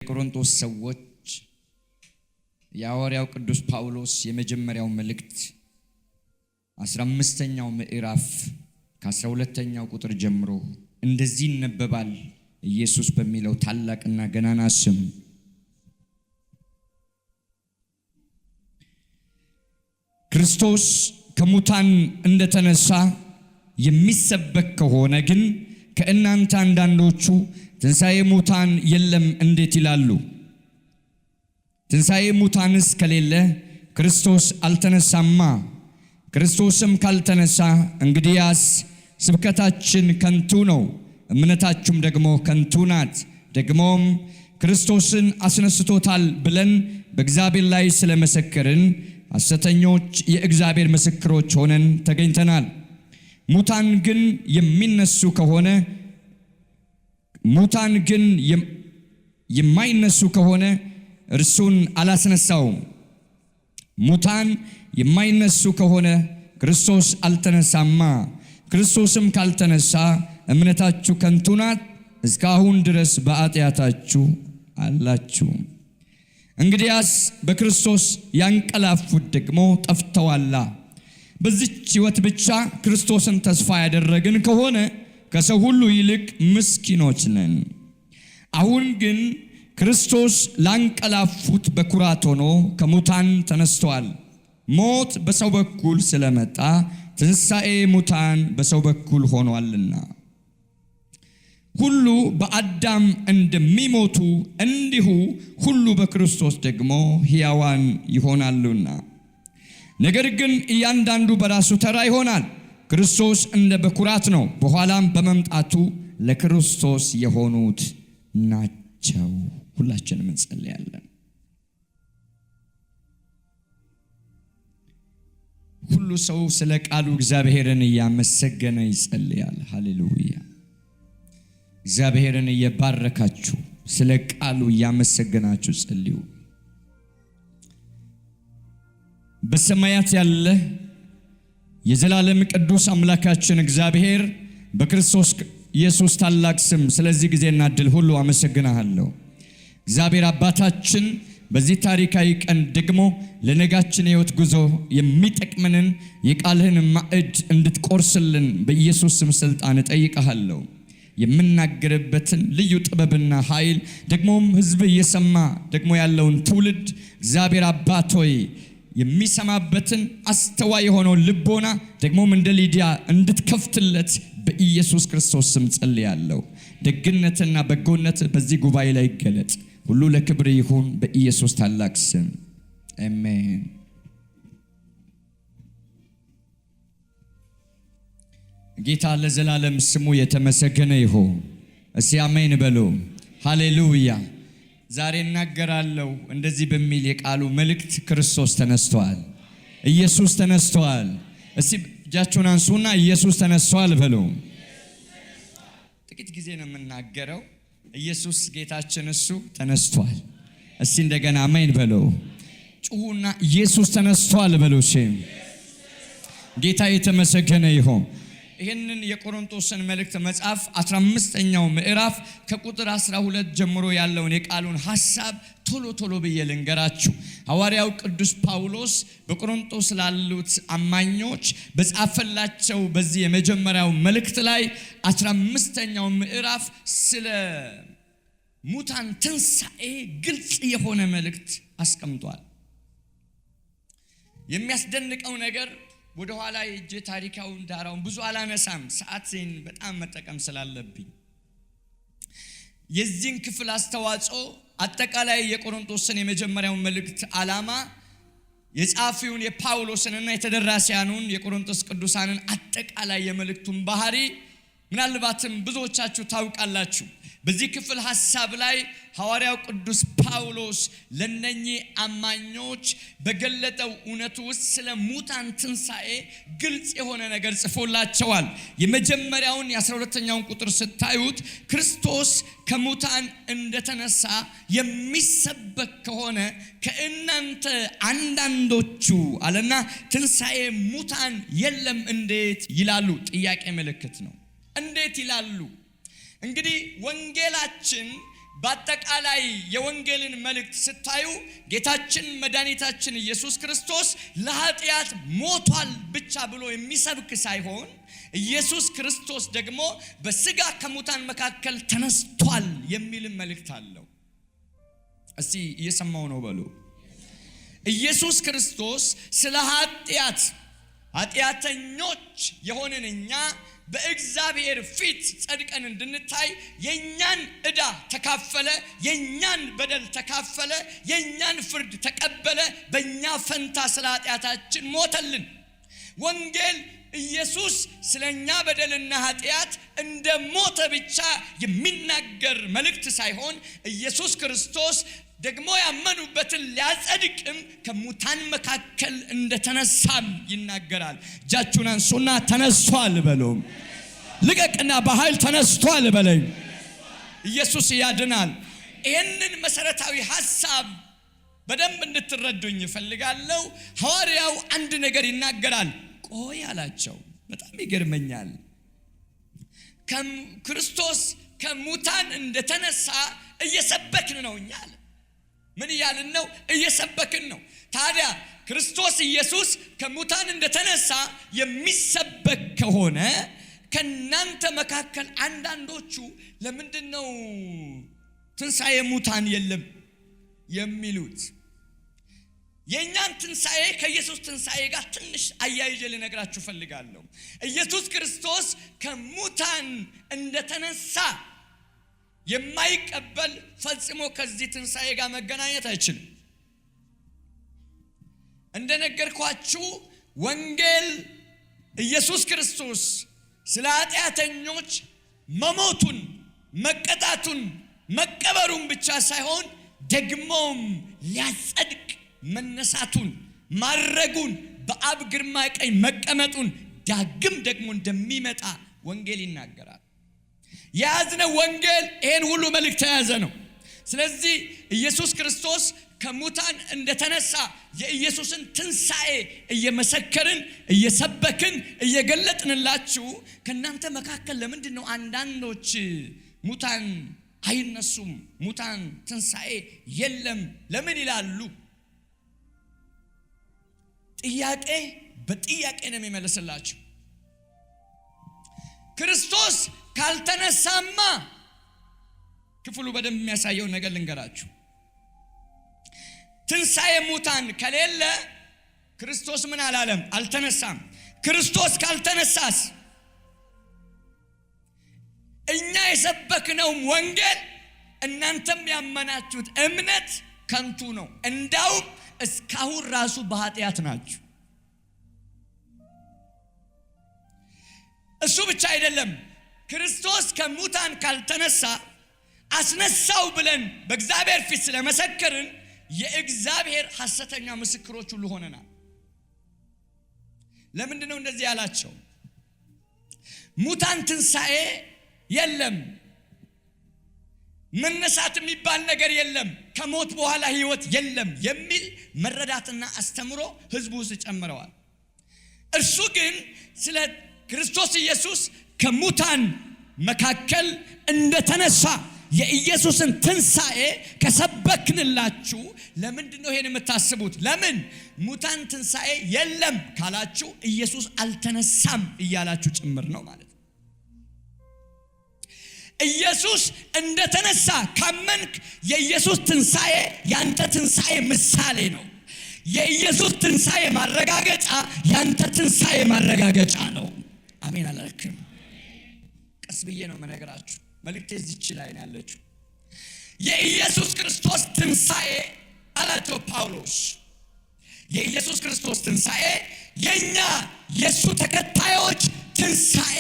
ቆሮንቶስ ሰዎች የሐዋርያው ቅዱስ ጳውሎስ የመጀመሪያው መልእክት 15ኛው ምዕራፍ ከ12ኛው ቁጥር ጀምሮ እንደዚህ ይነበባል። ኢየሱስ በሚለው ታላቅና ገናና ስም ክርስቶስ ከሙታን እንደተነሳ የሚሰበክ ከሆነ ግን ከእናንተ አንዳንዶቹ ትንሣኤ ሙታን የለም እንዴት ይላሉ? ትንሣኤ ሙታንስ ከሌለ ክርስቶስ አልተነሳማ። ክርስቶስም ካልተነሳ እንግዲያስ ስብከታችን ከንቱ ነው፣ እምነታችሁም ደግሞ ከንቱ ናት። ደግሞም ክርስቶስን አስነስቶታል ብለን በእግዚአብሔር ላይ ስለመሰከርን ሐሰተኞች የእግዚአብሔር ምስክሮች ሆነን ተገኝተናል። ሙታን ግን የማይነሱ ከሆነ እርሱን አላስነሳውም። ሙታን የማይነሱ ከሆነ ክርስቶስ አልተነሳማ። ክርስቶስም ካልተነሳ እምነታችሁ ከንቱ ናት፣ እስካሁን ድረስ በኃጢአታችሁ አላችሁ። እንግዲያስ በክርስቶስ ያንቀላፉት ደግሞ ጠፍተዋላ። በዚች ሕይወት ብቻ ክርስቶስን ተስፋ ያደረግን ከሆነ ከሰው ሁሉ ይልቅ ምስኪኖች ነን። አሁን ግን ክርስቶስ ላንቀላፉት በኩራት ሆኖ ከሙታን ተነስቷል። ሞት በሰው በኩል ስለመጣ ትንሣኤ ሙታን በሰው በኩል ሆኗልና፣ ሁሉ በአዳም እንደሚሞቱ እንዲሁ ሁሉ በክርስቶስ ደግሞ ሕያዋን ይሆናሉና። ነገር ግን እያንዳንዱ በራሱ ተራ ይሆናል። ክርስቶስ እንደ በኩራት ነው፣ በኋላም በመምጣቱ ለክርስቶስ የሆኑት ናቸው። ሁላችንም እንጸልያለን። ሁሉ ሰው ስለ ቃሉ እግዚአብሔርን እያመሰገነ ይጸልያል። ሃሌሉያ። እግዚአብሔርን እየባረካችሁ ስለ ቃሉ እያመሰገናችሁ ጸልዩ። በሰማያት ያለ የዘላለም ቅዱስ አምላካችን እግዚአብሔር በክርስቶስ ኢየሱስ ታላቅ ስም ስለዚህ ጊዜና ዕድል ሁሉ አመሰግናለሁ። እግዚአብሔር አባታችን በዚህ ታሪካዊ ቀን ደግሞ ለነጋችን ሕይወት ጉዞ የሚጠቅመንን የቃልህን ማዕድ እንድትቆርስልን በኢየሱስ ስም ስልጣን እጠይቅሃለሁ። የምናገርበትን ልዩ ጥበብና ኃይል ደግሞም ሕዝብ እየሰማ ደግሞ ያለውን ትውልድ እግዚአብሔር አባት ሆይ የሚሰማበትን አስተዋይ የሆነውን ልቦና ደግሞም እንደ ሊዲያ እንድትከፍትለት በኢየሱስ ክርስቶስ ስም ጸልያለሁ። ደግነትና በጎነት በዚህ ጉባኤ ላይ ይገለጥ። ሁሉ ለክብር ይሁን በኢየሱስ ታላቅ ስም አሜን። ጌታ ለዘላለም ስሙ የተመሰገነ ይሁን። እስቲ አሜን በሉ። ሃሌሉያ። ዛሬ እናገራለሁ እንደዚህ በሚል የቃሉ መልእክት ክርስቶስ ተነስቷል፣ ኢየሱስ ተነስቷል። እስቲ እጃችሁን አንሱና ኢየሱስ ተነስቷል በሉ። ጥቂት ጊዜ ነው የምናገረው። ኢየሱስ ጌታችን እሱ ተነስቷል። እስቲ እንደገና አሜን በሉ። ጩሁና ኢየሱስ ተነስቷል በሉ። ጌታ የተመሰገነ ይሁን። ይህንን የቆሮንቶስን መልእክት መጽሐፍ 15ኛው ምዕራፍ ከቁጥር 12 ጀምሮ ያለውን የቃሉን ሐሳብ ቶሎ ብዬ ልንገራችሁ። ሐዋርያው ቅዱስ ጳውሎስ በቆሮንቶስ ላሉት አማኞች በጻፈላቸው በዚህ የመጀመሪያው መልእክት ላይ 15ኛው ምዕራፍ ስለ ሙታን ትንሣኤ ግልጽ የሆነ መልእክት አስቀምጧል። የሚያስደንቀው ነገር ወደ ኋላ የእጄ ታሪካውን ዳራውን ብዙ አላነሳም፣ ሰዓትን በጣም መጠቀም ስላለብኝ። የዚህን ክፍል አስተዋጽኦ አጠቃላይ የቆሮንቶስን የመጀመሪያው መልእክት ዓላማ የጻፊውን የጳውሎስንና የተደራሲያኑን የቆሮንቶስ ቅዱሳንን አጠቃላይ የመልእክቱን ባህሪ ምናልባትም ብዙዎቻችሁ ታውቃላችሁ። በዚህ ክፍል ሐሳብ ላይ ሐዋርያው ቅዱስ ጳውሎስ ለነኚህ አማኞች በገለጠው እውነት ውስጥ ስለ ሙታን ትንሣኤ ግልጽ የሆነ ነገር ጽፎላቸዋል። የመጀመሪያውን የ12ኛውን ቁጥር ስታዩት ክርስቶስ ከሙታን እንደተነሳ የሚሰበክ ከሆነ ከእናንተ አንዳንዶቹ አለና ትንሣኤ ሙታን የለም እንዴት ይላሉ? ጥያቄ ምልክት ነው። እንዴት ይላሉ? እንግዲህ ወንጌላችን በአጠቃላይ የወንጌልን መልእክት ስታዩ ጌታችን መድኃኒታችን ኢየሱስ ክርስቶስ ለኃጢአት ሞቷል ብቻ ብሎ የሚሰብክ ሳይሆን ኢየሱስ ክርስቶስ ደግሞ በሥጋ ከሙታን መካከል ተነስቷል የሚል መልእክት አለው። እስቲ እየሰማው ነው በሉ። ኢየሱስ ክርስቶስ ስለ ኃጢአተኞች የሆንን እኛ በእግዚአብሔር ፊት ጸድቀን እንድንታይ የኛን ዕዳ ተካፈለ፣ የኛን በደል ተካፈለ፣ የኛን ፍርድ ተቀበለ፣ በእኛ ፈንታ ስለ ኃጢአታችን ሞተልን። ወንጌል ኢየሱስ ስለኛ በደልና ኃጢአት እንደ ሞተ ብቻ የሚናገር መልእክት ሳይሆን ኢየሱስ ክርስቶስ ደግሞ ያመኑበትን ሊያጸድቅም ከሙታን መካከል እንደተነሳም ይናገራል። እጃችሁን አንሱና ተነስቷል በሉ። ልቀቅና በኃይል ተነስቷል በለኝ። ኢየሱስ ያድናል። ይህንን መሰረታዊ ሐሳብ በደንብ እንድትረዱኝ እፈልጋለሁ። ሐዋርያው አንድ ነገር ይናገራል። ቆይ አላቸው። በጣም ይገርመኛል። ክርስቶስ ከሙታን እንደተነሳ እየሰበክን ነው እኛ አለ። ምን እያልን ነው? እየሰበክን ነው። ታዲያ ክርስቶስ ኢየሱስ ከሙታን እንደተነሳ የሚሰበክ ከሆነ ከናንተ መካከል አንዳንዶቹ ለምንድን ነው ትንሣኤ ሙታን የለም የሚሉት? የኛን ትንሣኤ ከኢየሱስ ትንሣኤ ጋር ትንሽ አያይዤ ልነግራችሁ ፈልጋለሁ። ኢየሱስ ክርስቶስ ከሙታን እንደተነሳ የማይቀበል ፈጽሞ ከዚህ ትንሣኤ ጋር መገናኘት አይችልም። እንደነገርኳችሁ ወንጌል ኢየሱስ ክርስቶስ ስለ ኃጢአተኞች መሞቱን፣ መቀጣቱን፣ መቀበሩን ብቻ ሳይሆን ደግሞም ሊያጸድቅ መነሳቱን፣ ማረጉን፣ በአብ ግርማ ቀኝ መቀመጡን፣ ዳግም ደግሞ እንደሚመጣ ወንጌል ይናገራል። የያዝነው ወንጌል ይሄን ሁሉ መልእክት የያዘ ነው። ስለዚህ ኢየሱስ ክርስቶስ ከሙታን እንደተነሳ የኢየሱስን ትንሣኤ እየመሰከርን እየሰበክን እየገለጥንላችሁ ከናንተ መካከል ለምንድን ነው አንዳንዶች ሙታን አይነሱም፣ ሙታን ትንሣኤ የለም ለምን ይላሉ? ጥያቄ በጥያቄ ነው የሚመለስላችሁ። ክርስቶስ ካልተነሳማ ክፍሉ በደንብ የሚያሳየው ነገር ልንገራችሁ። ትንሣኤ ሙታን ከሌለ ክርስቶስ ምን አላለም? አልተነሳም። ክርስቶስ ካልተነሳስ እኛ የሰበክነውም ወንጌል እናንተም ያመናችሁት እምነት ከንቱ ነው። እንዳውም እስካሁን ራሱ በኃጢአት ናችሁ። እሱ ብቻ አይደለም፣ ክርስቶስ ከሙታን ካልተነሳ አስነሳው ብለን በእግዚአብሔር ፊት ስለመሰከርን የእግዚአብሔር ሐሰተኛ ምስክሮች ሁሉ ሆነናል። ለምንድን ነው እንደዚህ ያላቸው? ሙታን ትንሣኤ የለም፣ መነሳት የሚባል ነገር የለም፣ ከሞት በኋላ ሕይወት የለም የሚል መረዳትና አስተምሮ ህዝቡ ውስጥ ጨምረዋል። እርሱ ግን ስለ ክርስቶስ ኢየሱስ ከሙታን መካከል እንደተነሳ የኢየሱስን ትንሣኤ ከሰበክንላችሁ ለምንድን ነው ይሄን የምታስቡት? ለምን ሙታን ትንሣኤ የለም ካላችሁ ኢየሱስ አልተነሳም እያላችሁ ጭምር ነው ማለት ነው። ኢየሱስ እንደተነሳ ካመንክ የኢየሱስ ትንሣኤ ያንተ ትንሣኤ ምሳሌ ነው። የኢየሱስ ትንሣኤ ማረጋገጫ ያንተ ትንሣኤ ማረጋገጫ ነው። አሜን አላልክም? ቀስ ብዬ ነው መነግራችሁ። መልእክቴ እዚች ላይ ነው ያለችው። የኢየሱስ ክርስቶስ ትንሣኤ አላቸው ጳውሎስ። የኢየሱስ ክርስቶስ ትንሣኤ የኛ የሱ ተከታዮች ትንሣኤ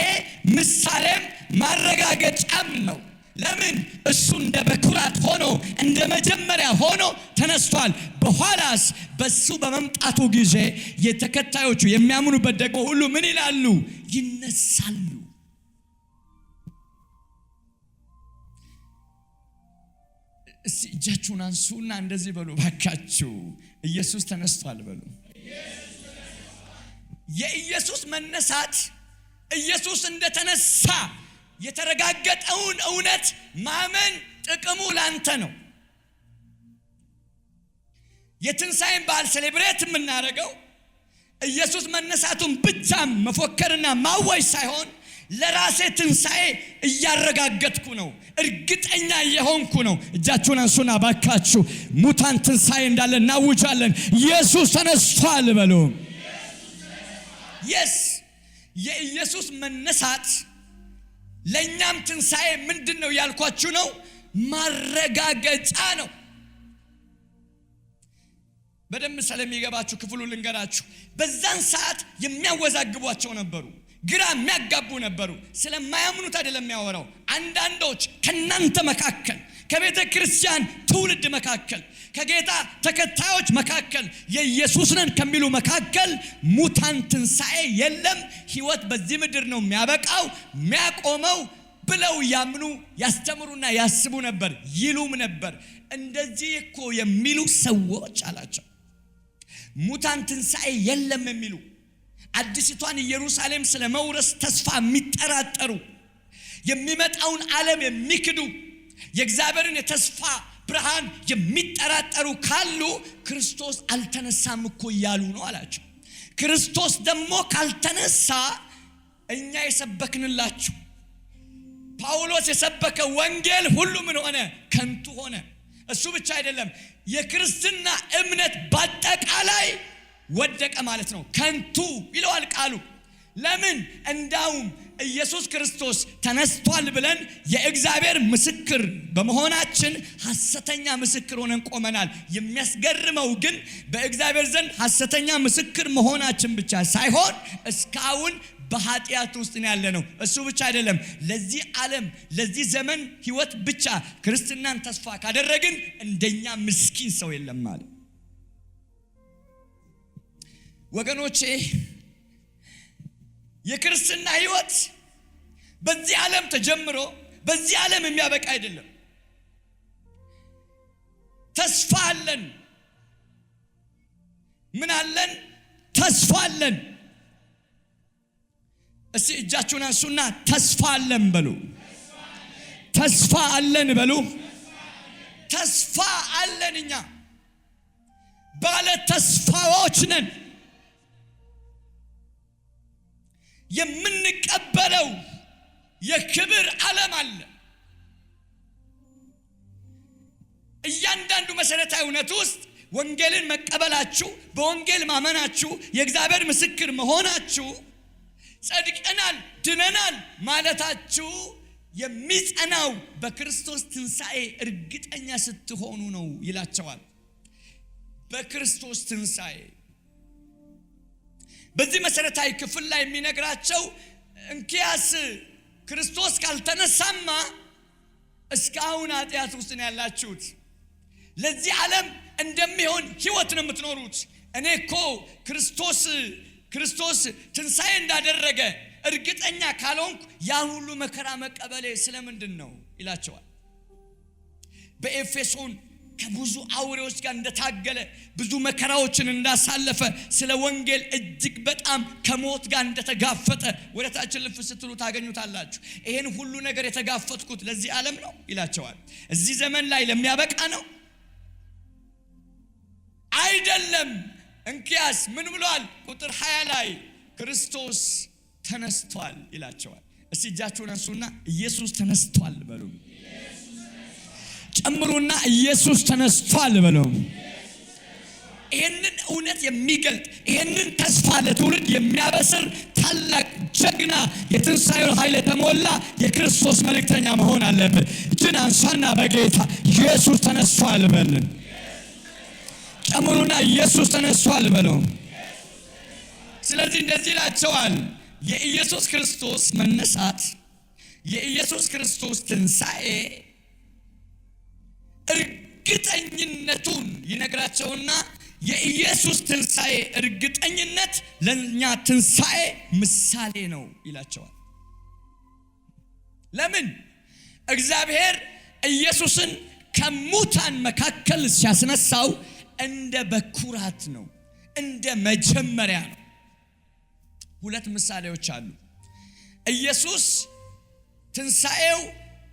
ምሳሌም ማረጋገጫም ነው። ለምን? እሱ እንደ በኩራት ሆኖ እንደ መጀመሪያ ሆኖ ተነስቷል። በኋላስ በሱ በመምጣቱ ጊዜ የተከታዮቹ የሚያምኑበት ደግሞ ሁሉ ምን ይላሉ? ይነሳሉ። እስቲ እጃችሁን አንሱና እንደዚህ በሉ ባካችሁ፣ ኢየሱስ ተነስቷል በሉ። የኢየሱስ መነሳት ኢየሱስ እንደተነሳ የተረጋገጠውን እውነት ማመን ጥቅሙ ላንተ ነው። የትንሣኤን በዓል ሴሌብሬት የምናደርገው ኢየሱስ መነሳቱን ብቻ መፎከርና ማወጅ ሳይሆን ለራሴ ትንሣኤ እያረጋገጥኩ ነው፣ እርግጠኛ የሆንኩ ነው። እጃችሁን አንሱና ባካችሁ ሙታን ትንሣኤ እንዳለ እናውጃለን። ኢየሱስ ተነስቷል በሉ። የስ የኢየሱስ መነሳት ለኛም ትንሣኤ ምንድነው ያልኳችሁ ነው? ማረጋገጫ ነው። በደም ስለሚገባችሁ ክፍሉ ልንገራችሁ። በዛን ሰዓት የሚያወዛግቧቸው ነበሩ፣ ግራ የሚያጋቡ ነበሩ። ስለማያምኑት አይደለም የሚያወራው። አንዳንዶች ከናንተ መካከል ከቤተ ክርስቲያን ትውልድ መካከል ከጌታ ተከታዮች መካከል የኢየሱስ ነን ከሚሉ መካከል ሙታን ትንሣኤ የለም፣ ሕይወት በዚህ ምድር ነው የሚያበቃው የሚያቆመው ብለው ያምኑ ያስተምሩና ያስቡ ነበር፣ ይሉም ነበር። እንደዚህ እኮ የሚሉ ሰዎች አላቸው ሙታን ትንሣኤ የለም የሚሉ አዲስቷን ኢየሩሳሌም ስለመውረስ ተስፋ የሚጠራጠሩ የሚመጣውን ዓለም የሚክዱ የእግዚአብሔርን የተስፋ ብርሃን የሚጠራጠሩ ካሉ ክርስቶስ አልተነሳም እኮ እያሉ ነው አላቸው። ክርስቶስ ደግሞ ካልተነሳ እኛ የሰበክንላችሁ ጳውሎስ የሰበከ ወንጌል ሁሉ ምን ሆነ? ከንቱ ሆነ። እሱ ብቻ አይደለም፣ የክርስትና እምነት በአጠቃላይ ወደቀ ማለት ነው። ከንቱ ይለዋል ቃሉ። ለምን? እንዳውም ኢየሱስ ክርስቶስ ተነስቷል ብለን የእግዚአብሔር ምስክር በመሆናችን ሐሰተኛ ምስክር ሆነን ቆመናል። የሚያስገርመው ግን በእግዚአብሔር ዘንድ ሐሰተኛ ምስክር መሆናችን ብቻ ሳይሆን እስካሁን በኃጢአት ውስጥ ነው ያለነው። እሱ ብቻ አይደለም፣ ለዚህ ዓለም ለዚህ ዘመን ሕይወት ብቻ ክርስትናን ተስፋ ካደረግን እንደኛ ምስኪን ሰው የለም ማለት ወገኖቼ። የክርስትና ሕይወት በዚህ ዓለም ተጀምሮ በዚህ ዓለም የሚያበቃ አይደለም። ተስፋ አለን። ምን አለን? ተስፋ አለን። እስቲ እጃችሁን አንሱና ተስፋ አለን በሉ። ተስፋ አለን በሉ። ተስፋ አለን። እኛ ባለ ተስፋዎች ነን። የምንቀበለው የክብር ዓለም አለ። እያንዳንዱ መሰረታዊ እውነት ውስጥ ወንጌልን መቀበላችሁ፣ በወንጌል ማመናችሁ፣ የእግዚአብሔር ምስክር መሆናችሁ፣ ጸድቀናል ድነናል ማለታችሁ የሚጸናው በክርስቶስ ትንሣኤ እርግጠኛ ስትሆኑ ነው ይላቸዋል። በክርስቶስ ትንሣኤ በዚህ መሰረታዊ ክፍል ላይ የሚነግራቸው እንኪያስ ክርስቶስ ካልተነሳማ እስካሁን ኃጢአት ውስጥ ነው ያላችሁት። ለዚህ ዓለም እንደሚሆን ሕይወት ነው የምትኖሩት። እኔ እኮ ክርስቶስ ትንሣኤ እንዳደረገ እርግጠኛ ካልሆንኩ ያን ሁሉ መከራ መቀበሌ ስለምንድን ነው ይላቸዋል። በኤፌሶን ከብዙ አውሬዎች ጋር እንደታገለ ብዙ መከራዎችን እንዳሳለፈ ስለ ወንጌል እጅግ በጣም ከሞት ጋር እንደተጋፈጠ ወደታችን ልፍ ስትሉ ታገኙታላችሁ። ይሄን ሁሉ ነገር የተጋፈጥኩት ለዚህ ዓለም ነው ይላቸዋል። እዚህ ዘመን ላይ ለሚያበቃ ነው አይደለም። እንኪያስ ምን ብሏል? ቁጥር 20 ላይ ክርስቶስ ተነስቷል ይላቸዋል። እስቲ እጃችሁን አንሱና ኢየሱስ ተነስቷል በሉ። ጨምሩና ኢየሱስ ተነስቷል በሉ። ይህንን እውነት የሚገልጥ ይህንን ተስፋ ለትውልድ የሚያበስር ታላቅ ጀግና የትንሣኤው ኃይል የተሞላ የክርስቶስ መልእክተኛ መሆን አለብን። እጅን አንሳና በጌታ ኢየሱስ ተነስቷል በልን። ጨምሩና ኢየሱስ ተነስቷል በሉ። ስለዚህ እንደዚህ ይላቸዋል። የኢየሱስ ክርስቶስ መነሳት የኢየሱስ ክርስቶስ ትንሣኤ እርግጠኝነቱን ይነግራቸውና የኢየሱስ ትንሣኤ እርግጠኝነት ለኛ ትንሣኤ ምሳሌ ነው ይላቸዋል። ለምን? እግዚአብሔር ኢየሱስን ከሙታን መካከል ሲያስነሳው እንደ በኩራት ነው፣ እንደ መጀመሪያ ነው። ሁለት ምሳሌዎች አሉ። ኢየሱስ ትንሣኤው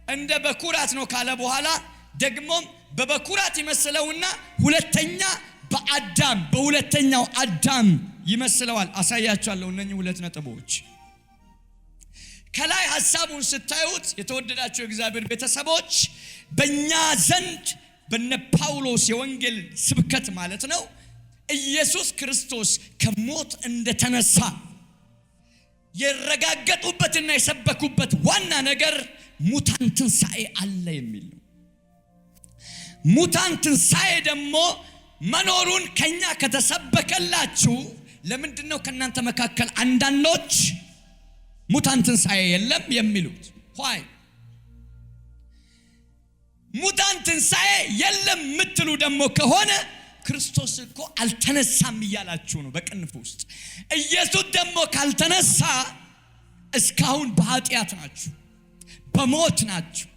እንደ በኩራት ነው ካለ በኋላ ደግሞም በበኩራት ይመስለውና ሁለተኛ በሁለተኛው አዳም ይመስለዋል። አሳያችኋለሁ እነኚህ ሁለት ነጥቦች። ከላይ ሐሳቡን ስታዩት የተወደዳችሁ የእግዚአብሔር ቤተሰቦች በእኛ ዘንድ በነ ጳውሎስ የወንጌል ስብከት ማለት ነው ኢየሱስ ክርስቶስ ከሞት እንደተነሳ የረጋገጡበትና የሰበኩበት ዋና ነገር ሙታን ትንሣኤ አለ የሚል ነው። ሙታን ትንሣኤ ደግሞ መኖሩን ከኛ ከተሰበከላችሁ ለምንድነው ከናንተ መካከል አንዳንዶች ሙታን ትንሣኤ የለም የሚሉት? ሆይ ሙታን ትንሣኤ የለም የምትሉ ደግሞ ከሆነ ክርስቶስ እኮ አልተነሳም እያላችሁ ነው በቅንፍ ውስጥ። ኢየሱስ ደግሞ ካልተነሳ እስካሁን በኃጢአት ናችሁ፣ በሞት ናችሁ፣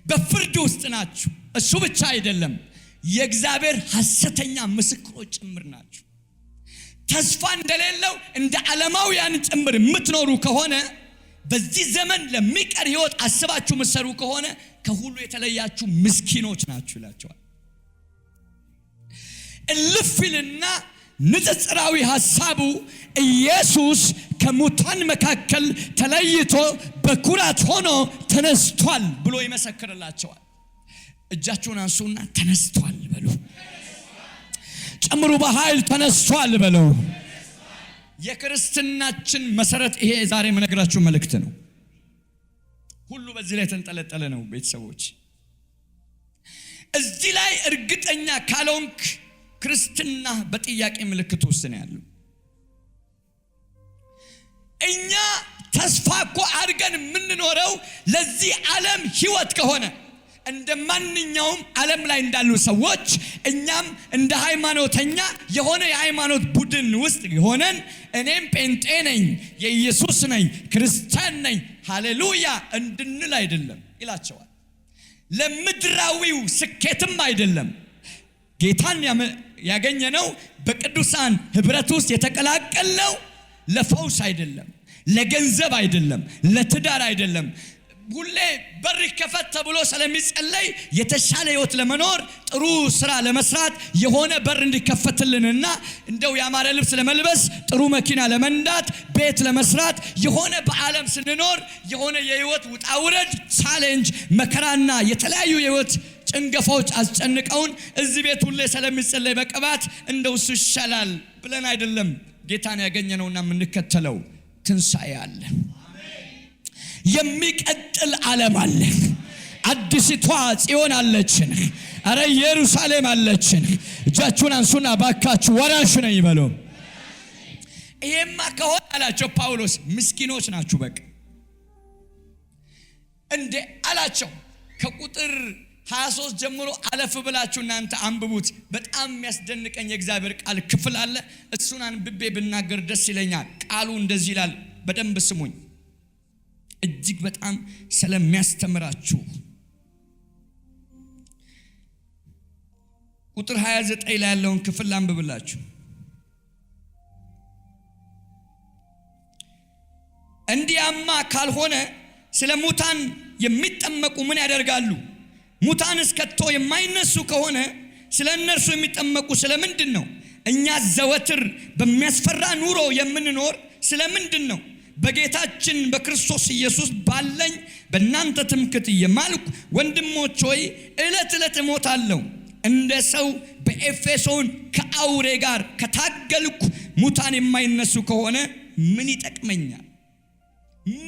በፍርድ ውስጥ ናችሁ። እሱ ብቻ አይደለም የእግዚአብሔር ሐሰተኛ ምስክሮች ጭምር ናችሁ። ተስፋ እንደሌለው እንደ ዓለማውያን ጭምር የምትኖሩ ከሆነ በዚህ ዘመን ለሚቀር ሕይወት አስባችሁ ምሰሩ ከሆነ ከሁሉ የተለያችሁ ምስኪኖች ናችሁ ይላቸዋል። እልፍልና ንጽጽራዊ ሐሳቡ ኢየሱስ ከሙታን መካከል ተለይቶ በኩራት ሆኖ ተነስቷል ብሎ ይመሰክርላቸዋል። እጃችሁን አንሱና ተነስቷል በሉ። ጨምሩ፣ በኃይል ተነስቷል በሉ። የክርስትናችን መሰረት ይሄ ዛሬ የምነግራችሁ መልእክት ነው። ሁሉ በዚህ ላይ ተንጠለጠለ ነው። ቤተሰቦች እዚህ ላይ እርግጠኛ ካልሆንክ ክርስትና በጥያቄ ምልክት ውስጥ ነው ያለው። እኛ ተስፋ እኮ አድርገን የምንኖረው ለዚህ ዓለም ህይወት ከሆነ እንደ ማንኛውም ዓለም ላይ እንዳሉ ሰዎች እኛም እንደ ሃይማኖተኛ የሆነ የሃይማኖት ቡድን ውስጥ ሆነን እኔም ጴንጤ ነኝ፣ የኢየሱስ ነኝ፣ ክርስቲያን ነኝ፣ ሃሌሉያ እንድንል አይደለም ይላቸዋል። ለምድራዊው ስኬትም አይደለም። ጌታን ያገኘነው በቅዱሳን ህብረት ውስጥ የተቀላቀልነው ለፈውስ አይደለም፣ ለገንዘብ አይደለም፣ ለትዳር አይደለም። ሁሌ በር ይከፈት ተብሎ ስለሚጸለይ የተሻለ ህይወት ለመኖር ጥሩ ስራ ለመስራት የሆነ በር እንዲከፈትልንና እንደው ያማረ ልብስ ለመልበስ ጥሩ መኪና ለመንዳት ቤት ለመስራት የሆነ በዓለም ስንኖር የሆነ የህይወት ውጣውረድ ቻሌንጅ መከራና የተለያዩ የህይወት ጭንገፋዎች አስጨንቀውን እዚህ ቤት ሁሌ ስለሚጸለይ በቅባት እንደው እሱ ይሻላል ብለን አይደለም ጌታን ያገኘነውና የምንከተለው። ትንሣኤ አለ፣ የሚቀጥል ዓለም አለ። አዲስቷ ጽዮን አለችን፣ አረ ኢየሩሳሌም አለችን። እጃችሁን አንሱና ባካችሁ ወራሽ ነኝ በሉ። ይሄማ ከሆነ አላቸው ጳውሎስ ምስኪኖች ናችሁ በቃ እንዴ አላቸው። ከቁጥር 23 ጀምሮ አለፍ ብላችሁ እናንተ አንብቡት። በጣም የሚያስደንቀኝ የእግዚአብሔር ቃል ክፍል አለ። እሱን አንብቤ ብናገር ደስ ይለኛል። ቃሉ እንደዚህ ይላል፣ በደንብ ስሙኝ። እጅግ በጣም ስለሚያስተምራችሁ ቁጥር 29 ላይ ያለውን ክፍል አንብብላችሁ። እንዲያማ ካልሆነ ስለ ሙታን የሚጠመቁ ምን ያደርጋሉ? ሙታንስ ከቶ የማይነሱ ከሆነ ስለ እነርሱ የሚጠመቁ ስለምንድን ነው? እኛ ዘወትር በሚያስፈራ ኑሮ የምንኖር ስለምንድን ነው? በጌታችን በክርስቶስ ኢየሱስ ባለኝ በእናንተ ትምክህት እየማልኩ ወንድሞች ሆይ ዕለት ዕለት እሞታለሁ። እንደ ሰው በኤፌሶን ከአውሬ ጋር ከታገልኩ ሙታን የማይነሱ ከሆነ ምን ይጠቅመኛል?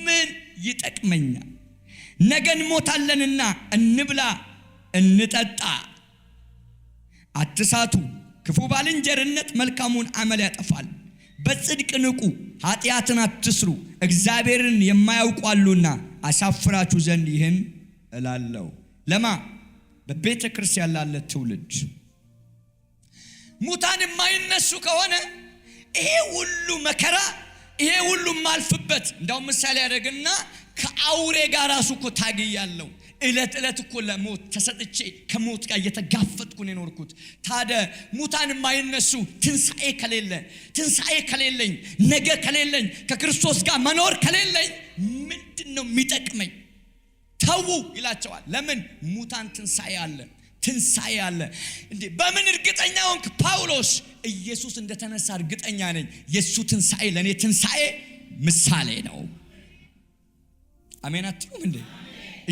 ምን ይጠቅመኛል? ነገ እንሞታለንና እንብላ እንጠጣ፣ አትሳቱ። ክፉ ባልንጀርነት መልካሙን አመል ያጠፋል። በጽድቅ ንቁ፣ ኃጢአትን አትስሩ፣ እግዚአብሔርን የማያውቋሉና አሳፍራችሁ ዘንድ ይህን እላለሁ። ለማ በቤተ ክርስቲያን ላለ ትውልድ ሙታን የማይነሱ ከሆነ ይሄ ሁሉ መከራ ይሄ ሁሉ ማልፍበት እንደው ምሳሌ ያደርግና ከአውሬ ጋር ራሱ እኮ ታግያለሁ። ዕለት ዕለት እኮ ለሞት ተሰጥቼ ከሞት ጋር እየተጋፈጥኩ ነው የኖርኩት። ታዲያ ሙታን የማይነሱ ትንሣኤ ከሌለኝ ነገ ከሌለኝ ከክርስቶስ ጋር መኖር ከሌለኝ ምንድን ነው የሚጠቅመኝ? ተዉ ይላቸዋል። ለምን? ሙታን ትንሣኤ አለ እንዴ? በምን እርግጠኛ ሆንክ ጳውሎስ? ኢየሱስ እንደተነሳ እርግጠኛ ነኝ። የሱ ትንሣኤ ለኔ ትንሣኤ ምሳሌ ነው። አሜን አትሉም እንዴ?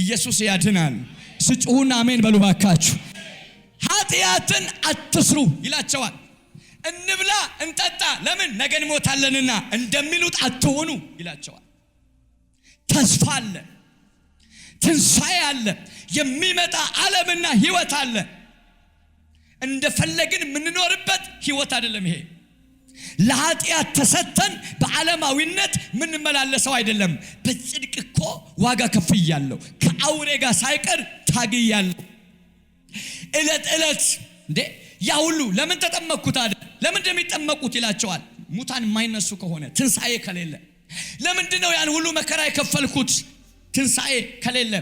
ኢየሱስ ያድናል። ስጩና አሜን በሉ ባካችሁ። ኃጢአትን አትስሩ ይላቸዋል። እንብላ እንጠጣ፣ ለምን? ነገ እንሞታለንና እንደሚሉት አትሆኑ ይላቸዋል። ተስፋ አለ፣ ትንሣኤ አለ፣ የሚመጣ ዓለምና ህይወት አለ። እንደፈለግን የምንኖርበት ህይወት አይደለም ይሄ። ለኃጢአት ተሰተን በዓለማዊነት ምንመላለሰው አይደለም። በጽድቅ እኮ ዋጋ ከፍያለሁ፣ ከአውሬ ጋር ሳይቀር ታግያለሁ። ዕለት እንዴ ያ ሁሉ ለምን ተጠመቅኩት አይደል? ለምን እንደሚጠመቁት ይላቸዋል። ሙታን የማይነሱ ከሆነ ትንሣኤ ከሌለ ለምንድነው ያን ሁሉ መከራ የከፈልኩት? ትንሣኤ ከሌለ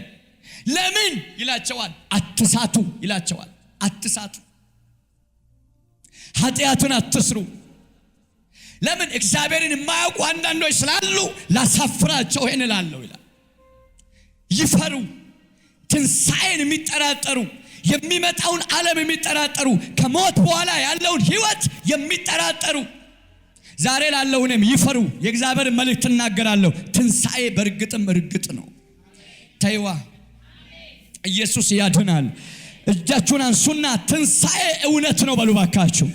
ለምን ይላቸዋል። አትሳቱ ይላቸዋል። አትሳቱ፣ ኃጢአትን አትስሩ። ለምን? እግዚአብሔርን የማያውቁ አንዳንዶች ስላሉ ላሳፍራቸው ይሄን እላለሁ ይላል። ይፈሩ፣ ትንሣኤን የሚጠራጠሩ፣ የሚመጣውን ዓለም የሚጠራጠሩ፣ ከሞት በኋላ ያለውን ህይወት የሚጠራጠሩ፣ ዛሬ ላለውንም ይፈሩ። የእግዚአብሔር መልእክት እናገራለሁ። ትንሣኤ በእርግጥም እርግጥ ነው። ተይዋ፣ ኢየሱስ ያድናል። እጃችሁን አንሱና ትንሣኤ እውነት ነው በሉ ባካችሁ።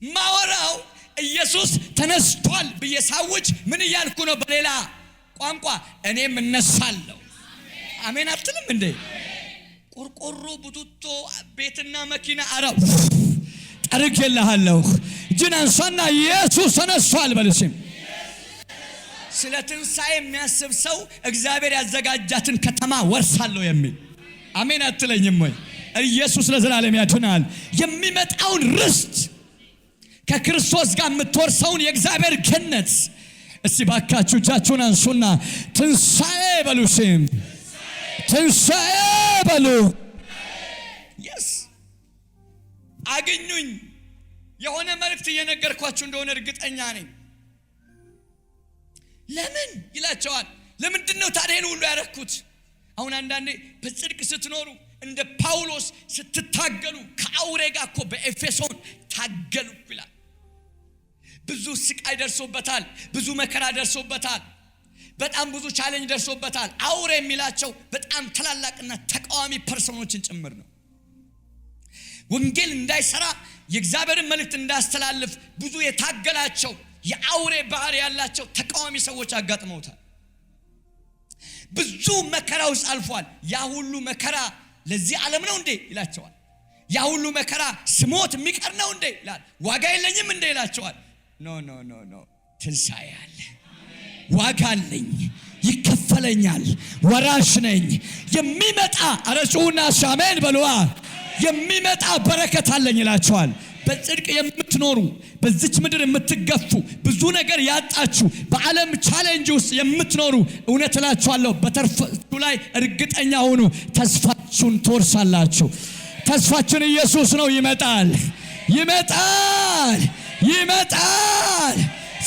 ማወራው ኢየሱስ ተነስቷል ብዬ ሳውጅ ምን እያልኩ ነው? በሌላ ቋንቋ እኔም እነሳለሁ። አሜን አትልም እንዴ? ቆርቆሮ ቡቱቶ ቤትና መኪና አረው ጠርጌልሃለሁ። እጅን አንሳና ኢየሱስ ተነስቷል በልስም። ስለ ትንሣኤ የሚያስብ ሰው እግዚአብሔር ያዘጋጃትን ከተማ ወርሳለሁ የሚል አሜን አትለኝም ወይ? ኢየሱስ ለዘላለም ያድናል። የሚመጣውን ርስት ከክርስቶስ ጋር የምትወርሰውን የእግዚአብሔር ገነት እስቲ ባካችሁ እጃችሁን አንሱና ትንሣኤ በሉ። ስም ትንሣኤ በሉ። የስ አግኙኝ። የሆነ መልእክት እየነገርኳችሁ እንደሆነ እርግጠኛ ነኝ። ለምን ይላቸዋል። ለምንድነው ታዲያ ሁሉ ያረኩት? አሁን አንዳንዴ በጽድቅ ስትኖሩ እንደ ጳውሎስ ስትታገሉ ከአውሬ ጋር እኮ በኤፌሶን ታገሉ ይላል። ብዙ ስቃይ ደርሶበታል፣ ብዙ መከራ ደርሶበታል፣ በጣም ብዙ ቻሌንጅ ደርሶበታል። አውሬ የሚላቸው በጣም ታላላቅና ተቃዋሚ ፐርሰኖችን ጭምር ነው። ወንጌል እንዳይሰራ የእግዚአብሔርን መልእክት እንዳስተላልፍ ብዙ የታገላቸው የአውሬ ባህሪ ያላቸው ተቃዋሚ ሰዎች አጋጥመውታል። ብዙ መከራ ውስጥ አልፏል። ያ ሁሉ መከራ ለዚህ ዓለም ነው እንዴ ይላቸዋል። ያ ሁሉ መከራ ስሞት የሚቀር ነው እንዴ ይላል። ዋጋ የለኝም እንዴ ይላቸዋል። ኖ ትንሣኤ አለ፣ ዋጋ አለኝ፣ ይከፈለኛል፣ ወራሽ ነኝ። የሚመጣ አረጩና አሜን በሉዋ። የሚመጣ በረከት አለኝ ይላቸዋል። በጽድቅ የምትኖሩ በዚች ምድር የምትገፉ ብዙ ነገር ያጣችሁ በዓለም ቻሌንጅ ውስጥ የምትኖሩ እውነት እላችኋለሁ በተስፋችሁ ላይ እርግጠኛ ሁኑ። ተስፋችሁን ትወርሳላችሁ። ተስፋችን ኢየሱስ ነው። ይመጣል።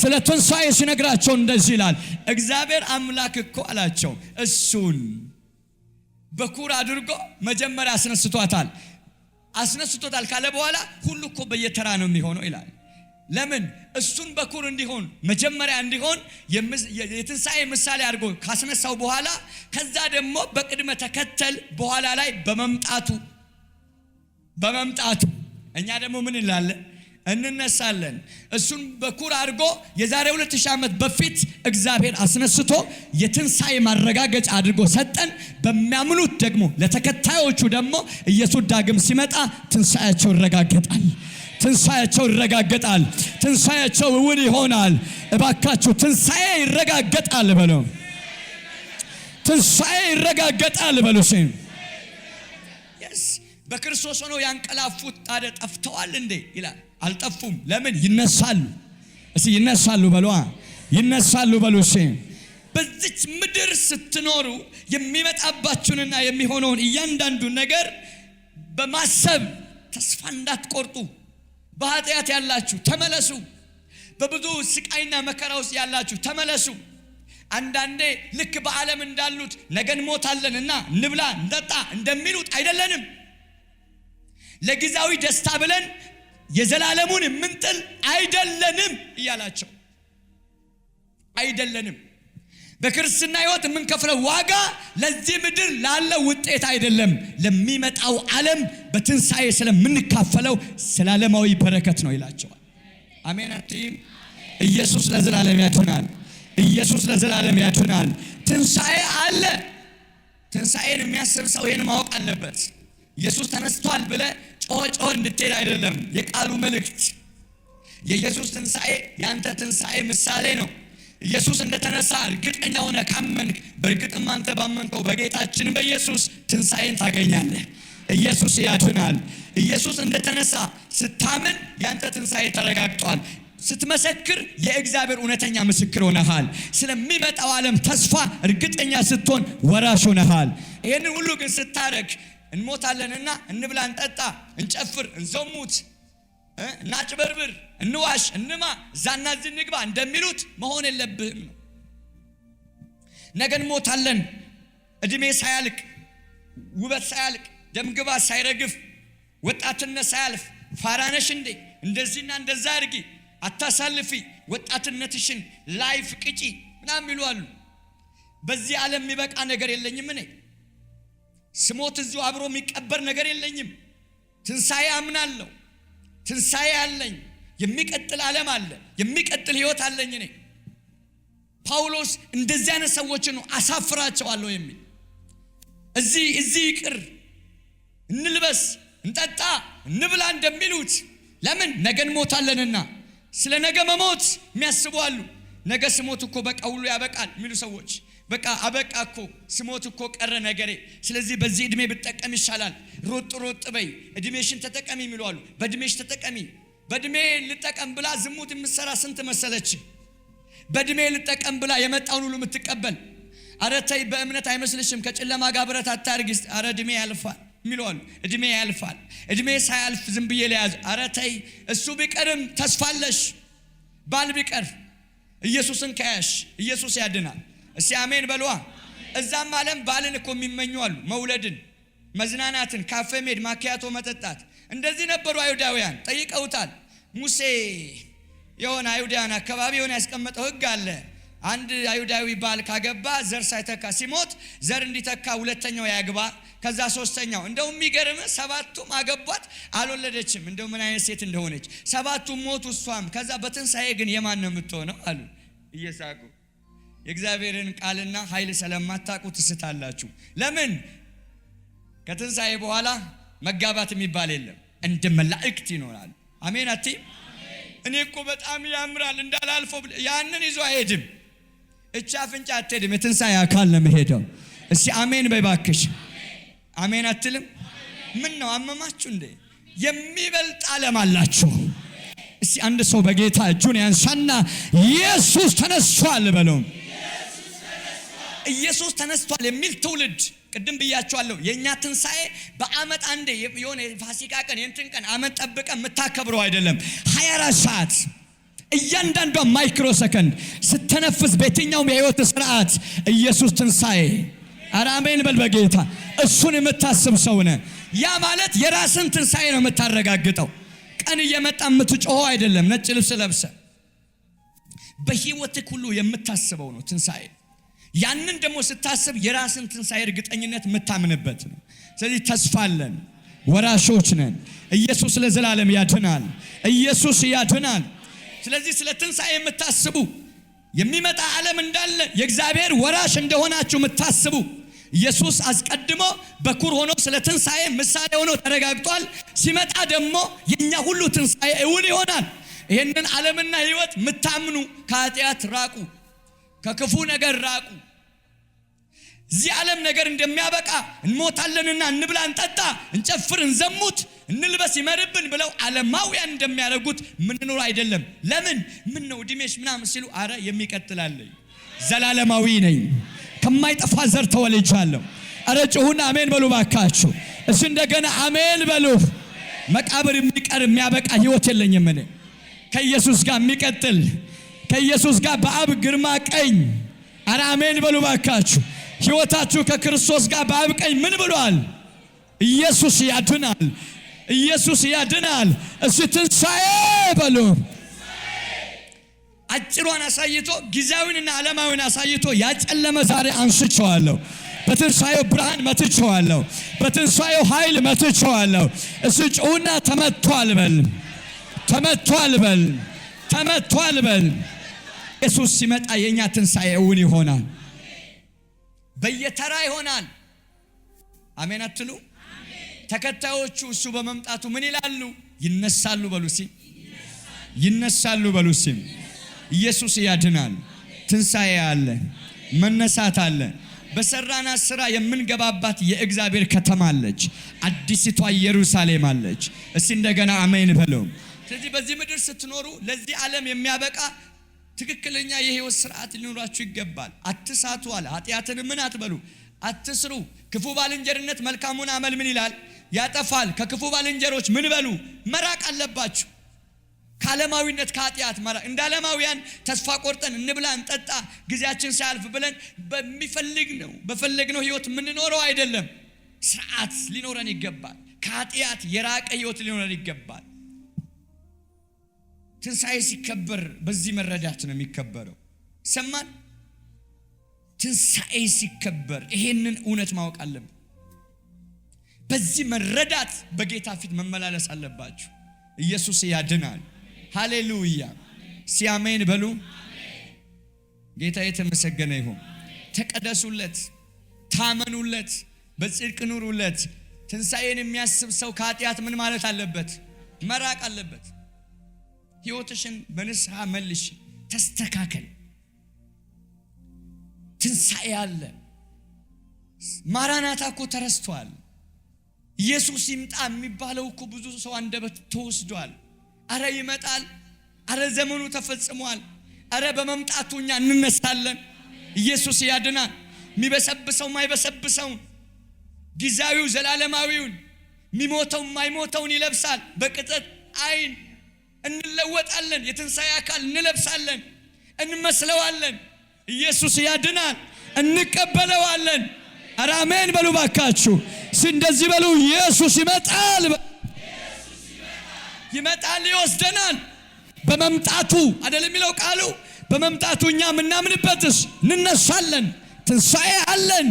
ስለ ትንሣኤ ሲነግራቸው እንደዚህ ይላል። እግዚአብሔር አምላክ እኮ አላቸው እሱን በኩር አድርጎ መጀመሪያ አስነስቶታል ካለ በኋላ ሁሉ እኮ በየተራ ነው የሚሆነው ይላል። ለምን? እሱን በኩር እንዲሆን መጀመሪያ እንዲሆን የትንሣኤ ምሳሌ አድርጎ ካስነሳው በኋላ ከዛ ደግሞ በቅድመ ተከተል በኋላ ላይ በመምጣቱ እኛ ደግሞ ምን እንላለን? እንነሳለን። እሱን በኩር አድርጎ የዛሬ 2000 ዓመት በፊት እግዚአብሔር አስነስቶ የትንሣኤ ማረጋገጫ አድርጎ ሰጠን። በሚያምኑት ደግሞ ለተከታዮቹ ደግሞ ኢየሱስ ዳግም ሲመጣ ትንሣኤያቸው ይረጋገጣል። ትንሣኤያቸው እውን ይሆናል። እባካችሁ ትንሣኤ ይረጋገጣል በሉ። ትንሣኤ ይረጋገጣል በሉ። በክርስቶስ ሆነው ያንቀላፉት ታዲያ ጠፍተዋል እንዴ ይላል። አልጠፉም። ለምን? ይነሳሉ። እስቲ ይነሳሉ በሉ። ይነሳሉ በሉ። በዚች ምድር ስትኖሩ የሚመጣባችሁንና የሚሆነውን እያንዳንዱ ነገር በማሰብ ተስፋ እንዳትቆርጡ። በኃጢአት ያላችሁ ተመለሱ። በብዙ ስቃይና መከራ ውስጥ ያላችሁ ተመለሱ። አንዳንዴ ልክ በዓለም እንዳሉት ነገ እንሞታለንና እንብላ እንጠጣ እንደሚሉት አይደለንም። ለጊዜያዊ ደስታ ብለን የዘላለሙን ምንጥል አይደለንም እያላቸው አይደለንም። በክርስትና ሕይወት የምንከፍለው ዋጋ ለዚህ ምድር ላለው ውጤት አይደለም፣ ለሚመጣው ዓለም በትንሣኤ ስለምንካፈለው ዘላለማዊ በረከት ነው ይላቸዋል። አሜን አትይም? ኢየሱስ ለዘላለም ያድናል። ኢየሱስ ለዘላለም ያድናል። ትንሣኤ አለ። ትንሣኤን የሚያስብ ሰው ይህን ማወቅ አለበት። ኢየሱስ ተነስቷል ብለህ ጮህ እንድትሄድ አይደለም የቃሉ መልእክት። የኢየሱስ ትንሣኤ ያንተ ትንሣኤ ምሳሌ ነው። ኢየሱስ እንደተነሳ እርግጠኛ ሆነ ካመንክ፣ በእርግጥም አንተ ባመንከው በጌታችን በኢየሱስ ትንሣኤን ታገኛለህ። ኢየሱስ ያድናል። ኢየሱስ እንደተነሳ ስታምን ያንተ ትንሣኤ ተረጋግጧል። ስትመሰክር የእግዚአብሔር እውነተኛ ምስክር ሆነሃል። ስለሚመጣው ዓለም ተስፋ እርግጠኛ ስትሆን ወራሽ ሆነሃል። ይህንን ሁሉ ግን ስታረግ እንሞታለንና እንብላ፣ እንጠጣ፣ እንጨፍር፣ እንዘሙት፣ እናጭበርብር፣ እንዋሽ፣ እንማ፣ እዛና እዚህ እንግባ እንደሚሉት መሆን የለብህም ነው። ነገ እንሞታለን። እድሜ ሳያልቅ፣ ውበት ሳያልቅ፣ ደምግባት ሳይረግፍ፣ ወጣትነት ሳያልፍ ፋራነሽ እንዴ እንደዚህና እንደዛ አድርጊ፣ አታሳልፊ፣ ወጣትነትሽን ላይፍ ቅጪ ምናምን ይሏሉ። በዚህ ዓለም የሚበቃ ነገር የለኝም። እኔ ስሞት እዚሁ አብሮ የሚቀበር ነገር የለኝም። ትንሣኤ አምናለሁ። ትንሣኤ አለኝ። የሚቀጥል ዓለም አለ። የሚቀጥል ሕይወት አለኝ። እኔ ጳውሎስ እንደዚህ አይነት ሰዎችን ነው አሳፍራቸዋለሁ የሚል እዚህ ይቅር፣ እንልበስ፣ እንጠጣ፣ እንብላ እንደሚሉት ለምን ነገ እንሞታለንና ስለ ነገ መሞት የሚያስቡ አሉ። ነገ ስሞት እኮ በቃ ሁሉ ያበቃል የሚሉ ሰዎች በቃ አበቃ እኮ ስሞት እኮ ቀረ ነገሬ፣ ስለዚህ በዚህ እድሜ ብጠቀም ይሻላል፣ ሮጥ በይ እድሜሽን ተጠቀሚ የሚሉ አሉ። በእድሜሽ ተጠቀሚ። በእድሜ ልጠቀም ብላ ዝሙት የምትሰራ ስንት መሰለች? በእድሜ ልጠቀም ብላ የመጣውን ሁሉ የምትቀበል። አረ ተይ በእምነት አይመስልሽም? ከጨለማ ጋር ብረት አታርጊ። አረ እድሜ ያልፋል የሚሉ አሉ። እድሜ ያልፋል። እድሜ ሳያልፍ ዝም ብዬ ለያዝ። አረ ተይ እሱ ቢቀርም ተስፋለሽ። ባል ቢቀር ኢየሱስን ከያሽ ኢየሱስ ያድናል። እስቲ አሜን በሏ። እዛም ዓለም ባልን እኮ የሚመኙ አሉ። መውለድን፣ መዝናናትን፣ ካፌ ሜድ፣ ማኪያቶ መጠጣት። እንደዚህ ነበሩ አይሁዳውያን። ጠይቀውታል። ሙሴ የሆነ አይሁዳውያን አካባቢ የሆነ ያስቀመጠው ሕግ አለ። አንድ አይሁዳዊ ባል ካገባ ዘር ሳይተካ ሲሞት ዘር እንዲተካ ሁለተኛው ያግባ፣ ከዛ ሶስተኛው። እንደው የሚገርም ሰባቱም አገቧት፣ አልወለደችም። እንደው ምን አይነት ሴት እንደሆነች። ሰባቱም ሞቱ፣ እሷም። ከዛ በትንሣኤ ግን የማን ነው የምትሆነው አሉ እየሳቁ። የእግዚአብሔርን ቃልና ኃይል ስለማታውቁ ትስታላችሁ። ለምን? ከትንሣኤ በኋላ መጋባት የሚባል የለም። እንደ መላእክት ይኖራል። አሜን አቲ እኔ እኮ በጣም ያምራል እንዳላልፈው ያንን ይዞ አይሄድም። እቻ ፍንጫ አትሄድም። የትንሣኤ አካል ነው የሚሄደው። እስቲ አሜን በይባክሽ። አሜን አትልም? ምን ነው አመማችሁ እንዴ? የሚበልጥ ዓለም አላችሁ። እስቲ አንድ ሰው በጌታ እጁን ያንሳና ኢየሱስ ተነስቷል በለው። ኢየሱስ ተነስቷል የሚል ትውልድ ቅድም ብያቸዋለሁ። የኛ ትንሣኤ በአመት አንዴ የሆነ ፋሲካ ቀን የእንትን ቀን አመት ጠብቀ የምታከብረው አይደለም። 24 ሰዓት እያንዳንዷ ማይክሮ ሰከንድ ስተነፍስ በየትኛውም የህይወት ስርዓት ኢየሱስ ትንሣኤ። ኧረ አሜን በል በጌታ። እሱን የምታስብ ሰው ነህ። ያ ማለት የራስን ትንሣኤ ነው የምታረጋግጠው። ቀን እየመጣ የምትጮኸው አይደለም። ነጭ ልብስ ለብሰ በህይወትህ ሁሉ የምታስበው ነው ትንሣኤ። ያንን ደግሞ ስታስብ የራስን ትንሣኤ እርግጠኝነት የምታምንበት ነው። ስለዚህ ተስፋ አለን፣ ወራሾች ነን። ኢየሱስ ለዘላለም ያድናል። ኢየሱስ ያድናል። ስለዚህ ስለ ትንሣኤ የምታስቡ የሚመጣ ዓለም እንዳለ የእግዚአብሔር ወራሽ እንደሆናችሁ የምታስቡ ኢየሱስ አስቀድሞ በኩር ሆኖ ስለ ትንሣኤ ምሳሌ ሆኖ ተረጋግጧል። ሲመጣ ደግሞ የኛ ሁሉ ትንሣኤ እውን ይሆናል። ይህንን ዓለምና ህይወት የምታምኑ ከኃጢአት ራቁ፣ ከክፉ ነገር ራቁ። እዚህ ዓለም ነገር እንደሚያበቃ እንሞታለንና እንብላ፣ እንጠጣ፣ እንጨፍር፣ እንዘሙት፣ እንልበስ ይመርብን ብለው ዓለማውያን እንደሚያደርጉት ምንኖር አይደለም። ለምን? ምን ነው እድሜሽ ምናምን ሲሉ አረ የሚቀጥላለኝ ዘላለማዊ ነኝ፣ ከማይጠፋ ዘር ተወልጃለሁ። አረ ጩሁና አሜን በሉ ባካችሁ። እሱ እንደገና አሜን በሉ። መቃብር የሚቀር የሚያበቃ ህይወት የለኝም እኔ። ከኢየሱስ ጋር የሚቀጥል ከኢየሱስ ጋር በአብ ግርማ ቀኝ አረ አሜን በሉ ባካችሁ። ሕይወታችሁ ከክርስቶስ ጋር በአብ ቀኝ ምን ብሏል? ኢየሱስ ያድናል። ኢየሱስ ያድናል። እሱ ትንሣኤ በሉ። አጭሯን አሳይቶ ጊዜያዊንና ዓለማዊን አሳይቶ ያጨለመ ዛሬ አንስቼዋለሁ። በትንሣኤው ብርሃን መትቼዋለሁ። በትንሣኤው ኃይል መትቼዋለሁ። እሱ ጩና ተመቷል በል። ተመቷል በል። ተመቷል በል። ኢየሱስ ሲመጣ የኛ ትንሣኤ እውን ይሆናል። በየተራ ይሆናል። አሜን አትሉ? ተከታዮቹ እሱ በመምጣቱ ምን ይላሉ? ይነሳሉ በሉሲ። ይነሳሉ በሉሲ። ኢየሱስ ያድናል። ትንሣኤ አለ፣ መነሳት አለ። በሰራና ስራ የምንገባባት የእግዚአብሔር ከተማ አለች። አዲስቷ ኢየሩሳሌም አለች። እስቲ እንደገና አሜን በሉ። ስለዚህ በዚህ ምድር ስትኖሩ ለዚህ ዓለም የሚያበቃ ትክክለኛ የህይወት ስርዓት ሊኖራችሁ ይገባል። አትሳቱ አለ። ኃጢአትን ምን አትበሉ፣ አትስሩ። ክፉ ባልንጀርነት መልካሙን አመል ምን ይላል? ያጠፋል። ከክፉ ባልንጀሮች ምን በሉ? መራቅ አለባችሁ። ከዓለማዊነት ከኃጢአት መራቅ። እንደ ዓለማውያን ተስፋ ቆርጠን እንብላ እንጠጣ ጊዜያችን ሳያልፍ ብለን በፈለግነው ህይወት የምንኖረው አይደለም። ስርዓት ሊኖረን ይገባል። ከኃጢአት የራቀ ህይወት ሊኖረን ይገባል። ትንሣኤ ሲከበር በዚህ መረዳት ነው የሚከበረው። ሰማን? ትንሣኤ ሲከበር ይሄንን እውነት ማወቅ አለብን። በዚህ መረዳት በጌታ ፊት መመላለስ አለባችሁ። ኢየሱስ ያድናል። ሃሌሉያ ሲአሜን በሉ። ጌታ የተመሰገነ ይሁን። ተቀደሱለት፣ ታመኑለት፣ በጽድቅ ኑሩለት። ትንሣኤን የሚያስብ ሰው ከኃጢአት ምን ማለት አለበት? መራቅ አለበት። ሕይወትሽን በንስሐ መልሽ፣ ተስተካከል። ትንሣኤ አለ። ማራናታ እኮ ተረስቷል። ኢየሱስ ይምጣ የሚባለው እኮ ብዙ ሰው አንደበት ተወስዷል። አረ ይመጣል፣ አረ ዘመኑ ተፈጽሟል፣ አረ በመምጣቱ እኛ እንነሳለን። ኢየሱስ ያድናል። የሚበሰብሰው ማይበሰብሰውን፣ ጊዜያዊው ዘላለማዊውን፣ የሚሞተው ማይሞተውን ይለብሳል። በቅጠት አይን እንለወጣለን። የትንሣኤ አካል እንለብሳለን፣ እንመስለዋለን። ኢየሱስ ያድናል። እንቀበለዋለን። አረ አሜን በሉ ባካችሁ። እንደዚህ በሉ። ኢየሱስ ይመጣል። ይመጣል፣ ይወስደናል። በመምጣቱ አይደለም የሚለው ቃሉ። በመምጣቱ እኛ ምናምንበትስ እንነሳለን። ትንሣኤ አለን።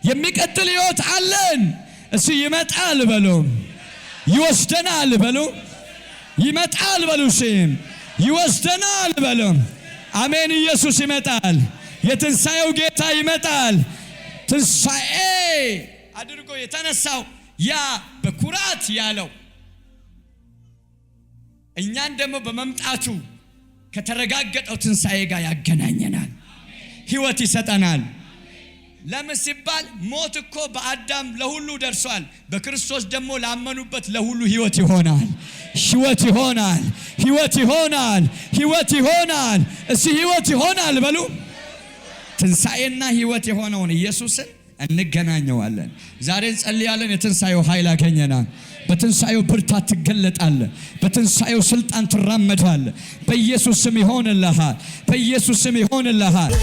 የሚቀጥል ሕይወት አለን። እሱ ይመጣል በሉ። ይወስደናል በሉ። ይመጣል በሉ። ሲም ይወስደናል በሉ። አሜን። ኢየሱስ ይመጣል። የትንሣኤው ጌታ ይመጣል። ትንሣኤ አድርጎ የተነሳው ያ በኩራት ያለው እኛን ደግሞ በመምጣቱ ከተረጋገጠው ትንሣኤ ጋር ያገናኘናል። ሕይወት ይሰጠናል። ለምን ሲባል ሞት እኮ በአዳም ለሁሉ ደርሷል። በክርስቶስ ደግሞ ላመኑበት ለሁሉ ሕይወት ይሆናል። ሕይወት ይሆናል። ሕይወት ይሆናል። ሕይወት ይሆናል። እሱ ሕይወት ይሆናል በሉ። ትንሣኤና ሕይወት የሆነውን ኢየሱስን እንገናኘዋለን። ዛሬ እንጸልያለን። የትንሣኤው ኃይል አገኘናል። በትንሣኤው ብርታት ትገለጣለህ። በትንሣኤው ስልጣን ትራመዳለህ። በኢየሱስ ስም ይሆንልሃል። በኢየሱስ ስም ይሆንልሃል።